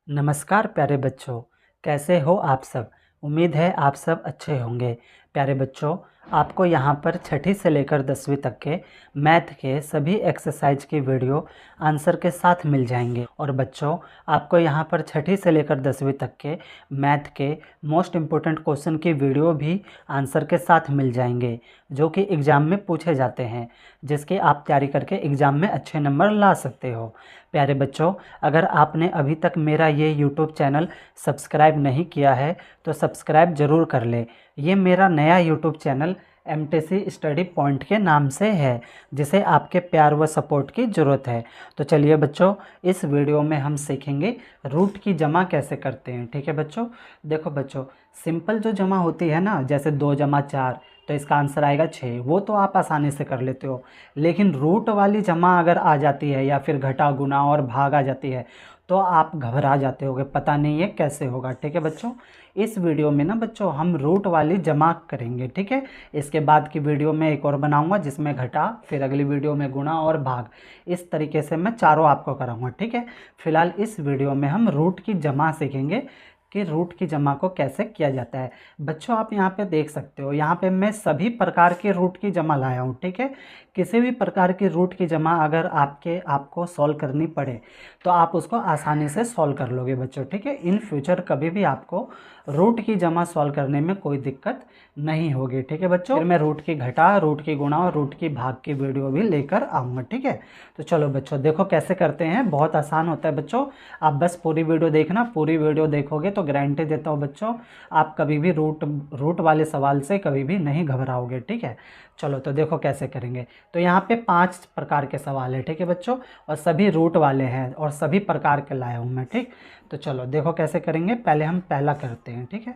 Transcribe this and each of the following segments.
नमस्कार प्यारे बच्चों, कैसे हो आप सब। उम्मीद है आप सब अच्छे होंगे। प्यारे बच्चों, आपको यहाँ पर छठी से लेकर 10वीं तक के मैथ के सभी एक्सरसाइज की वीडियो आंसर के साथ मिल जाएंगे। और बच्चों, आपको यहाँ पर छठी से लेकर 10वीं तक के मैथ के मोस्ट इम्पोर्टेंट क्वेश्चन की वीडियो भी आंसर के साथ मिल जाएंगे, जो कि एग्ज़ाम में पूछे जाते हैं, जिसकी आप तैयारी करके एग्ज़ाम में अच्छे नंबर ला सकते हो। प्यारे बच्चों, अगर आपने अभी तक मेरा ये यूट्यूब चैनल सब्सक्राइब नहीं किया है तो सब्सक्राइब ज़रूर कर ले। ये मेरा नया YouTube channel MTC study point के नाम से है, जिसे आपके प्यार व सपोर्ट की ज़रूरत है। तो चलिए बच्चों, इस वीडियो में हम सीखेंगे रूट की जमा कैसे करते हैं। ठीक है बच्चों, देखो बच्चों, सिंपल जो जमा होती है ना, जैसे 2 जमा 4, तो इसका आंसर आएगा 6, वो तो आप आसानी से कर लेते हो। लेकिन रूट वाली जमा अगर आ जाती है या फिर घटा गुना और भाग आ जाती है तो आप घबरा जाते होगे, पता नहीं है कैसे होगा। ठीक है बच्चों, इस वीडियो में ना बच्चों हम रूट वाली जमा करेंगे। ठीक है, इसके बाद की वीडियो में एक और बनाऊंगा जिसमें घटा, फिर अगली वीडियो में गुना और भाग, इस तरीके से मैं चारों आपको कराऊंगा। ठीक है, फिलहाल इस वीडियो में हम रूट की जमा सीखेंगे कि रूट की जमा को कैसे किया जाता है। बच्चों, आप यहाँ पे देख सकते हो, यहाँ पे मैं सभी प्रकार के रूट की जमा लाया हूँ। ठीक है, किसी भी प्रकार की रूट की जमा अगर आपको सॉल्व करनी पड़े तो आप उसको आसानी से सॉल्व कर लोगे बच्चों। ठीक है, इन फ्यूचर कभी भी आपको रूट की जमा सॉल्व करने में कोई दिक्कत नहीं होगी। ठीक है बच्चों, फिर मैं रूट की घटा, रूट की गुणा और रूट की भाग की वीडियो भी लेकर आऊँगा। ठीक है, तो चलो बच्चों, देखो कैसे करते हैं। बहुत आसान होता है बच्चों, आप बस पूरी वीडियो देखना। पूरी वीडियो देखोगे तो गारंटी देता हूँ बच्चों, आप कभी भी रूट वाले सवाल से कभी भी नहीं घबराओगे। ठीक है, चलो तो देखो कैसे करेंगे। तो यहाँ पे 5 प्रकार के सवाल है। ठीक है बच्चों, और सभी रूट वाले हैं और सभी प्रकार के लाया हूँ मैं। ठीक, तो चलो देखो कैसे करेंगे। पहले हम पहला करते हैं। ठीक है,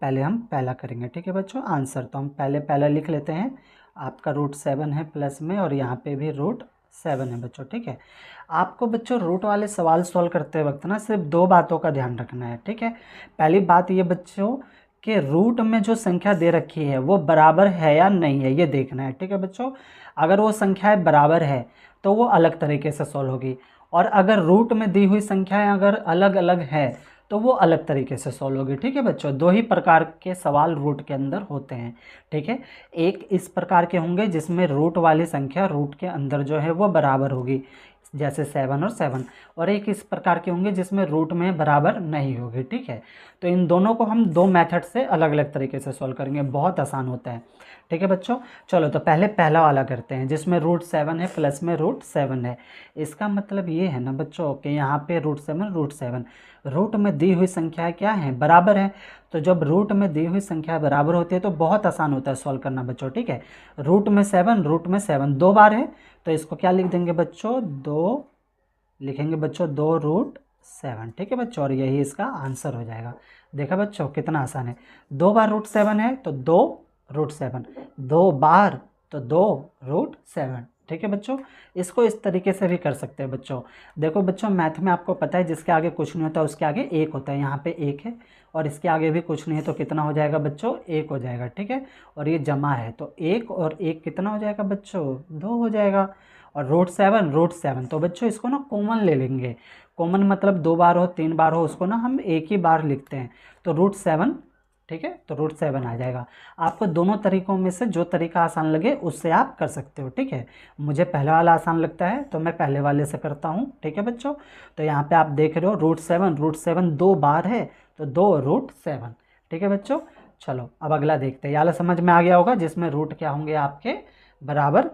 पहले हम पहला करेंगे। ठीक है बच्चों, आंसर तो हम पहले पहला लिख लेते हैं। आपका रूट 7 है प्लस में, और यहाँ पे भी रूट 7 है बच्चों। ठीक है, आपको बच्चों रूट वाले सवाल सॉल्व करते वक्त ना सिर्फ 2 बातों का ध्यान रखना है। ठीक है, पहली बात ये बच्चों कि रूट में जो संख्या दे रखी है वो बराबर है या नहीं है, ये देखना है। ठीक है बच्चों, अगर वो संख्याएं बराबर है तो वो अलग तरीके से सॉल्व होगी, और अगर रूट में दी हुई संख्याएं अगर अलग अलग है तो वो अलग तरीके से सॉल्व होगी। ठीक है बच्चों, 2 ही प्रकार के सवाल रूट के अंदर होते हैं। ठीक है, एक इस प्रकार के होंगे जिसमें रूट वाली संख्या रूट के अंदर जो है वो बराबर होगी, जैसे 7 और 7, और एक इस प्रकार के होंगे जिसमें रूट में बराबर नहीं होगी। ठीक है, तो इन दोनों को हम 2 मेथड से अलग अलग तरीके से सॉल्व करेंगे, बहुत आसान होता है। ठीक है बच्चों, चलो तो पहले पहला वाला करते हैं जिसमें रूट 7 है प्लस में रूट 7 है। इसका मतलब ये है ना बच्चों कि यहाँ पे रूट 7 रूट में दी हुई संख्या क्या है, बराबर है। तो जब रूट में दी हुई संख्या बराबर होती है तो बहुत आसान होता है सॉल्व करना बच्चों। ठीक है, रूट में 7 2 बार है, तो इसको क्या लिख देंगे बच्चों, 2 लिखेंगे बच्चों, 2 रूट 7। ठीक है बच्चों, और यही इसका आंसर हो जाएगा। देखा बच्चों कितना आसान है। 2 बार रूट 7 है तो 2 रूट 7, 2 बार तो 2 रूट 7। ठीक है बच्चों, इसको इस तरीके से भी कर सकते हैं बच्चों। देखो बच्चों, मैथ में आपको पता है जिसके आगे कुछ नहीं होता उसके आगे 1 होता है। यहाँ पे 1 है और इसके आगे भी कुछ नहीं है तो कितना हो जाएगा बच्चों, 1 हो जाएगा। ठीक है, और ये जमा है तो 1 और 1 कितना हो जाएगा बच्चों, 2 हो जाएगा। और रूट 7 तो बच्चों इसको ना कॉमन ले लेंगे। कॉमन मतलब 2 बार हो 3 बार हो उसको ना हम एक ही बार लिखते हैं, तो रूट 7। ठीक है, तो रूट 7 आ जाएगा। आपको दोनों तरीकों में से जो तरीका आसान लगे उससे आप कर सकते हो। ठीक है, मुझे पहले वाला आसान लगता है तो मैं पहले वाले से करता हूँ। ठीक है बच्चों, तो यहाँ पे आप देख रहे हो रूट 7 2 बार है तो 2 रूट 7। ठीक है बच्चों, चलो अब अगला देखते हैं। याला समझ में आ गया होगा, जिसमें रूट क्या होंगे आपके बराबर,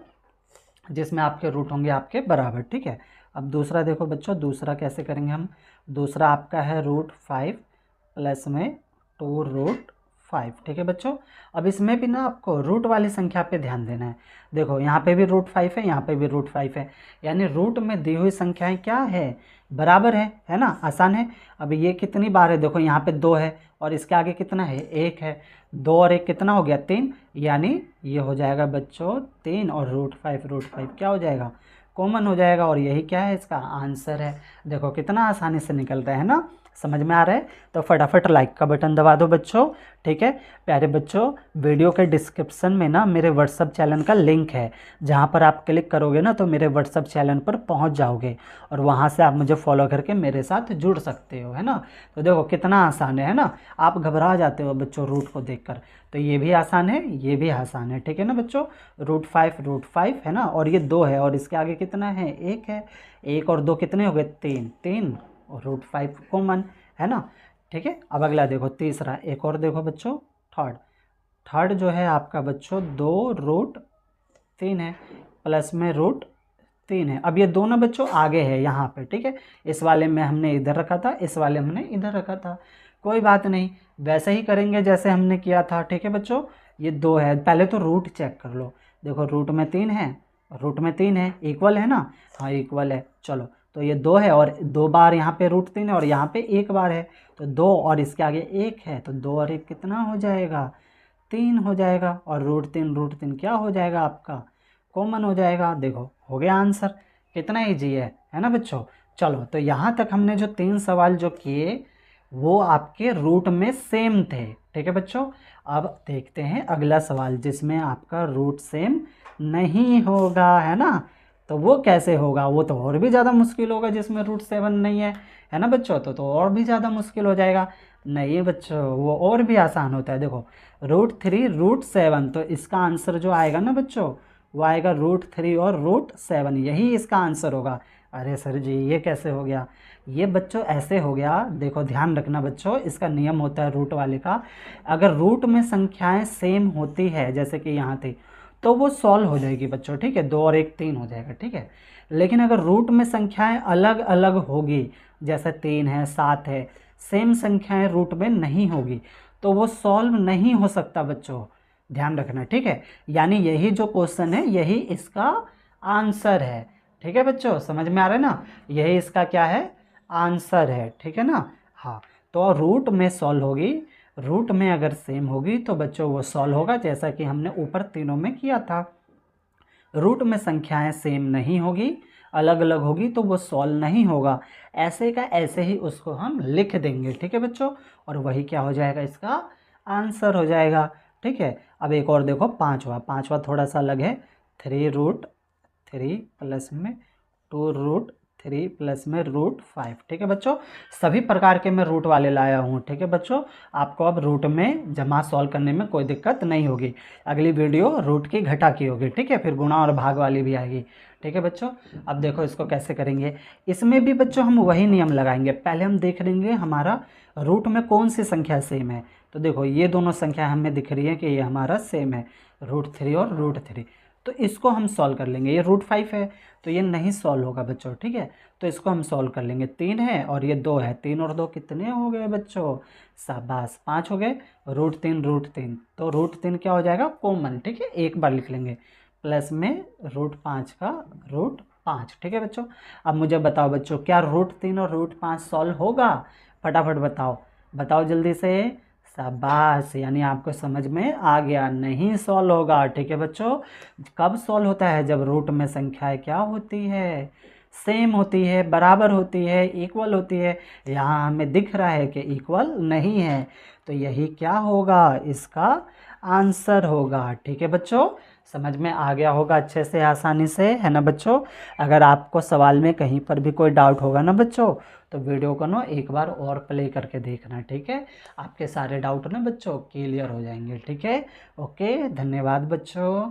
जिसमें आपके रूट होंगे आपके बराबर। ठीक है, अब दूसरा देखो बच्चों, दूसरा कैसे करेंगे हम। दूसरा आपका है रूट 5 प्लस में 2 रूट 5। ठीक है बच्चों, अब इसमें भी ना आपको रूट वाली संख्या पे ध्यान देना है। देखो यहाँ पे भी रूट 5 है, यहाँ पे भी रूट 5 है, यानी रूट में दी हुई संख्याएं क्या है, बराबर है ना, आसान है। अब ये कितनी बार है, देखो यहाँ पे 2 है और इसके आगे कितना है, 1 है। 2 और 1 कितना हो गया, 3, यानी ये हो जाएगा बच्चों 3, और रूट 5 क्या हो जाएगा, कॉमन हो जाएगा, और यही क्या है इसका आंसर है। देखो कितना आसानी से निकल रहा है ना, समझ में आ रहा है? तो फटाफट लाइक का बटन दबा दो बच्चों, ठीक है। प्यारे बच्चों, वीडियो के डिस्क्रिप्शन में ना मेरे व्हाट्सअप चैनल का लिंक है, जहाँ पर आप क्लिक करोगे ना तो मेरे व्हाट्सअप चैनल पर पहुँच जाओगे और वहाँ से आप मुझे फॉलो करके मेरे साथ जुड़ सकते हो, है ना। तो देखो कितना आसान है ना। आप घबरा जाते हो बच्चों रूट को देखकर, तो ये भी आसान है, ये भी आसान है, ठीक है ना बच्चों। रूट 5 है ना, और ये 2 है और इसके आगे कितना है, 1 है। 1 और 2 कितने हो गए, 3, 3 और रूट 5 कॉमन, है ना, ठीक है। अब अगला देखो तीसरा, एक और देखो बच्चों, थर्ड जो है आपका बच्चों 2√3 है, प्लस में √3 है। अब ये दोनों बच्चों आगे है यहाँ पे, ठीक है। इस वाले में हमने इधर रखा था, इस वाले में हमने इधर रखा था, कोई बात नहीं, वैसे ही करेंगे जैसे हमने किया था, ठीक है बच्चों। ये 2 है, पहले तो रूट चेक कर लो, देखो रूट में 3 है, इक्वल है ना, हाँ इक्वल है, चलो। तो ये 2 है और 2 बार यहाँ पे √3 है और यहाँ पे 1 बार है, तो 2 और इसके आगे 1 है, तो 2 और 1 कितना हो जाएगा, 3 हो जाएगा। और √3 क्या हो जाएगा आपका, कॉमन हो जाएगा। देखो हो गया आंसर, कितना ईजी है ना बच्चों। चलो, तो यहाँ तक हमने जो 3 सवाल जो किए वो आपके रूट में सेम थे, ठीक है बच्चों। अब देखते हैं अगला सवाल जिसमें आपका रूट सेम नहीं होगा, है ना। तो वो कैसे होगा, वो तो और भी ज़्यादा मुश्किल होगा, जिसमें √7 नहीं है ना बच्चों। तो और भी ज़्यादा मुश्किल हो जाएगा। नहीं बच्चों, वो और भी आसान होता है। देखो √3 √7, तो इसका आंसर जो आएगा ना बच्चों, वो आएगा √3 और √7, यही इसका आंसर होगा। अरे सर जी ये कैसे हो गया, ये बच्चों ऐसे हो गया। देखो ध्यान रखना बच्चों, इसका नियम होता है रूट वाले का, अगर रूट में संख्याएं सेम होती है, जैसे कि यहाँ थी, तो वो सॉल्व हो जाएगी बच्चों, ठीक है। 2 और 1 3 हो जाएगा, ठीक है। लेकिन अगर रूट में संख्याएं अलग अलग होगी, जैसे 3 है 7 है, सेम संख्याएं रूट में नहीं होगी, तो वो सॉल्व नहीं हो सकता बच्चों, ध्यान रखना, ठीक है। यानी यही जो क्वेश्चन है यही इसका आंसर है, ठीक है बच्चों, समझ में आ रहा है ना। यही इसका क्या है, आंसर है, ठीक है ना। हाँ, तो रूट में सॉल्व होगी, रूट में अगर सेम होगी तो बच्चों वो सॉल्व होगा, जैसा कि हमने ऊपर तीनों में किया था। रूट में संख्याएं सेम नहीं होगी, अलग अलग होगी, तो वो सॉल्व नहीं होगा। ऐसे का ऐसे ही उसको हम लिख देंगे, ठीक है बच्चों, और वही क्या हो जाएगा, इसका आंसर हो जाएगा, ठीक है। अब एक और देखो पांचवा थोड़ा सा अलग है। 3√3 प्लस में 2√3 प्लस में √5, ठीक है बच्चों। सभी प्रकार के मैं रूट वाले लाया हूँ, ठीक है बच्चों। आपको अब रूट में जमा सॉल्व करने में कोई दिक्कत नहीं होगी। अगली वीडियो रूट की घटा की होगी, ठीक है, फिर गुणा और भाग वाली भी आएगी, ठीक है बच्चों। अब देखो इसको कैसे करेंगे, इसमें भी बच्चों हम वही नियम लगाएंगे। पहले हम देख लेंगे हमारा रूट में कौन सी संख्या सेम है। तो देखो ये दोनों संख्या हमें दिख रही है कि ये हमारा सेम है, √3 और √3, तो इसको हम सॉल्व कर लेंगे। ये √5 है तो ये नहीं सॉल्व होगा बच्चों, ठीक है, तो इसको हम सॉल्व कर लेंगे। 3 है और ये 2 है, 3 और 2 कितने हो गए बच्चों, शाबाश 5 हो गए। √3 तो √3 क्या हो जाएगा, कॉमन, ठीक है, एक बार लिख लेंगे, प्लस में √5 का √5, ठीक है बच्चों। अब मुझे बताओ बच्चों, क्या √3 और √5 सॉल्व होगा, फटाफट बताओ जल्दी से, शाबाश, यानी आपको समझ में आ गया। नहीं सॉल्व होगा, ठीक है बच्चों। कब सॉल्व होता है, जब रूट में संख्याएं क्या होती है, सेम होती है, बराबर होती है, इक्वल होती है। यहाँ हमें दिख रहा है कि इक्वल नहीं है, तो यही क्या होगा, इसका आंसर होगा, ठीक है बच्चों। समझ में आ गया होगा अच्छे से, आसानी से, है ना बच्चों। अगर आपको सवाल में कहीं पर भी कोई डाउट होगा ना बच्चों, तो वीडियो को ना एक बार और प्ले करके देखना, ठीक है। आपके सारे डाउट ना बच्चों क्लियर हो जाएंगे, ठीक है। ओके, धन्यवाद बच्चों।